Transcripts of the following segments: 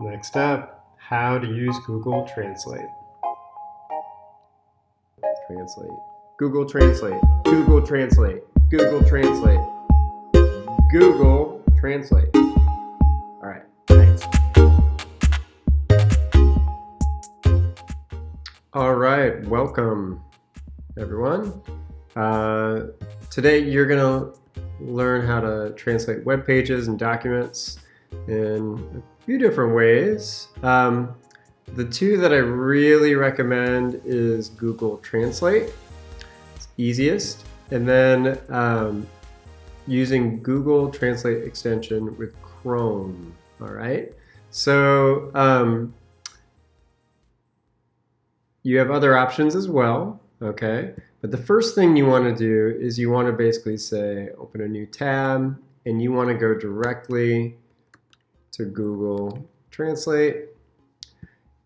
Next up, how to use Google Translate. Translate. Google Translate. Google Translate. Google Translate. Google Translate. All right, thanks. All right, welcome everyone. Today you're gonna learn how to translate web pages and documents in a few different ways. The two that I really recommend is Google Translate. It's easiest. And then using Google Translate extension with Chrome. All right. So you have other options as well. Okay. But the first thing you want to do is you want to basically say, open a new tab, and you want to go directly to Google Translate.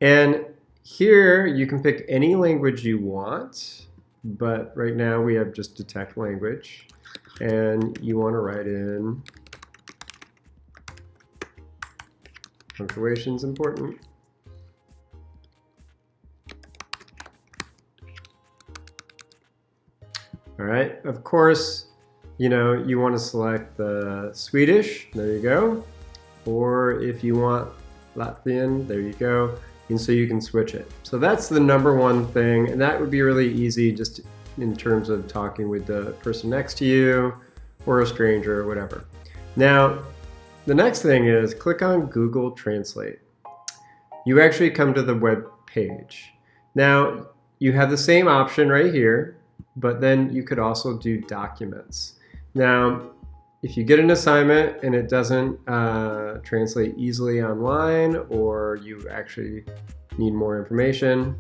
And here you can pick any language you want, but right now we have just detect language. And you want to write in, punctuation is important. All right, of course, you want to select the Swedish, there you go. Or if you want Latvian, there you go. And so you can switch it. So that's the number one thing, and that would be really easy just in terms of talking with the person next to you or a stranger or whatever. Now, the next thing is click on Google Translate. You actually come to the web page. Now, you have the same option right here, but then you could also do documents. Now, if you get an assignment and it doesn't translate easily online, or you actually need more information,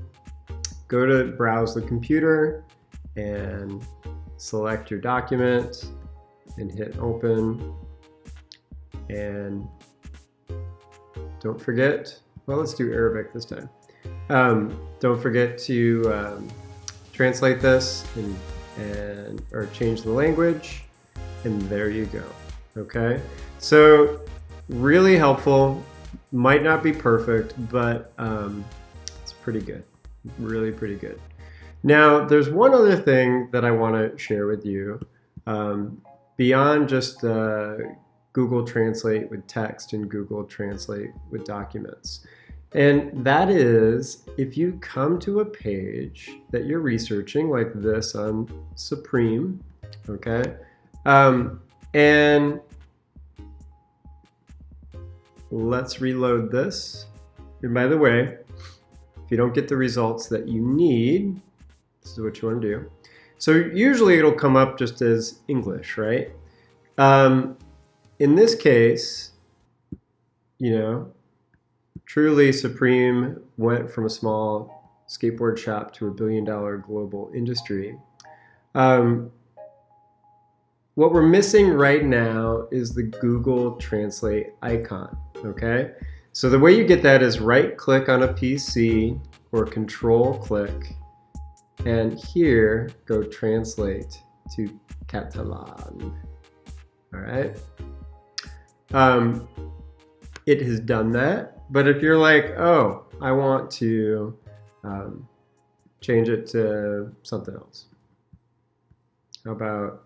go to browse the computer and select your document and hit open. And don't forget, well, let's do Arabic this time. Don't forget to translate this or change the language. And there you go. Okay, so really helpful. Might not be perfect, but it's pretty good. Really pretty good. Now, there's one other thing that I want to share with you beyond just Google Translate with text and Google Translate with documents. And that is, if you come to a page that you're researching, like this on Supreme, okay? And let's reload this. And by the way, if you don't get the results that you need, this is what you want to do. So usually it'll come up just as English, right? In this case, truly Supreme went from a small skateboard shop to $1 billion global industry. What we're missing right now is the Google Translate icon, okay? So the way you get that is right-click on a PC or control-click, and here, go Translate to Catalan, all right? It has done that, but if you're like, oh, I want to change it to something else. How about,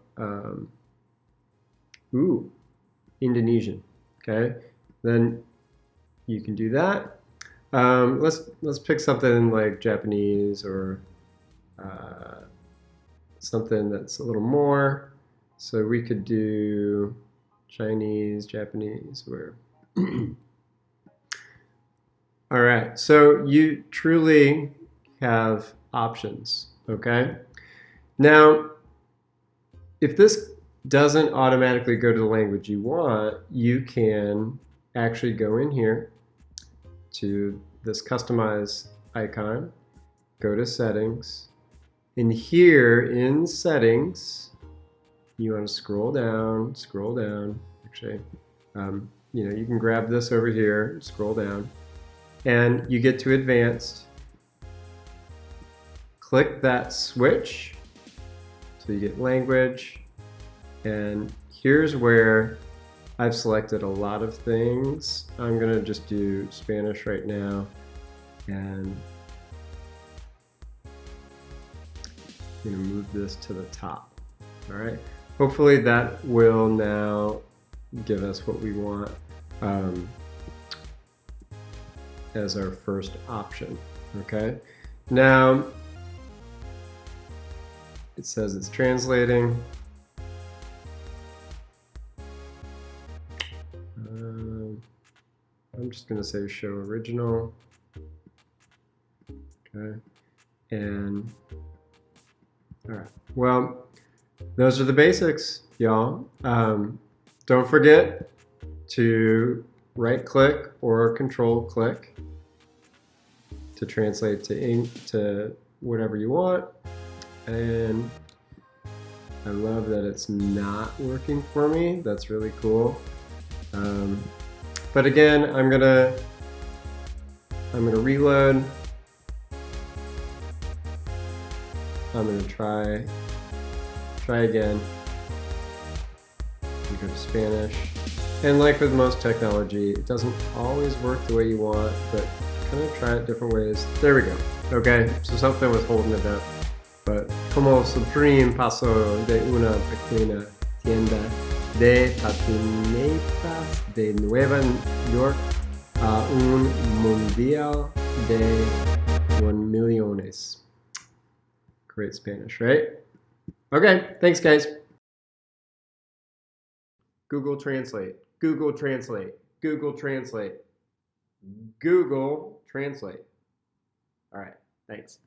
Indonesian, okay? Then you can do that. Let's pick something like Japanese or something that's a little more. So we could do Chinese, Japanese, where. All right, so you truly have options, okay? Now, if this doesn't automatically go to the language you want, you can actually go in here to this customize icon, go to settings, and here in settings, you want to scroll down, actually, you can grab this over here, scroll down, and you get to advanced, click that switch, so you get language, and here's where I've selected a lot of things. I'm gonna just do Spanish right now, and I'm gonna move this to the top. All right. Hopefully that will now give us what we want as our first option. Okay. Now it says it's translating. I'm just going to say show original. Okay. And all right. Well, those are the basics, y'all. Don't forget to right click or control click to translate to whatever you want. And I love that it's not working for me. That's really cool. But again, I'm gonna reload. I'm gonna try again. We go to Spanish. And like with most technology, it doesn't always work the way you want, but kind of try it different ways. There we go. Okay, so something was holding it up. But como supreme paso de una pequeña tienda de patinetas de Nueva York a un mundial de 1 millones. Great Spanish, right? Okay, thanks guys. Google Translate, Google Translate, Google Translate, Google Translate. All right, thanks.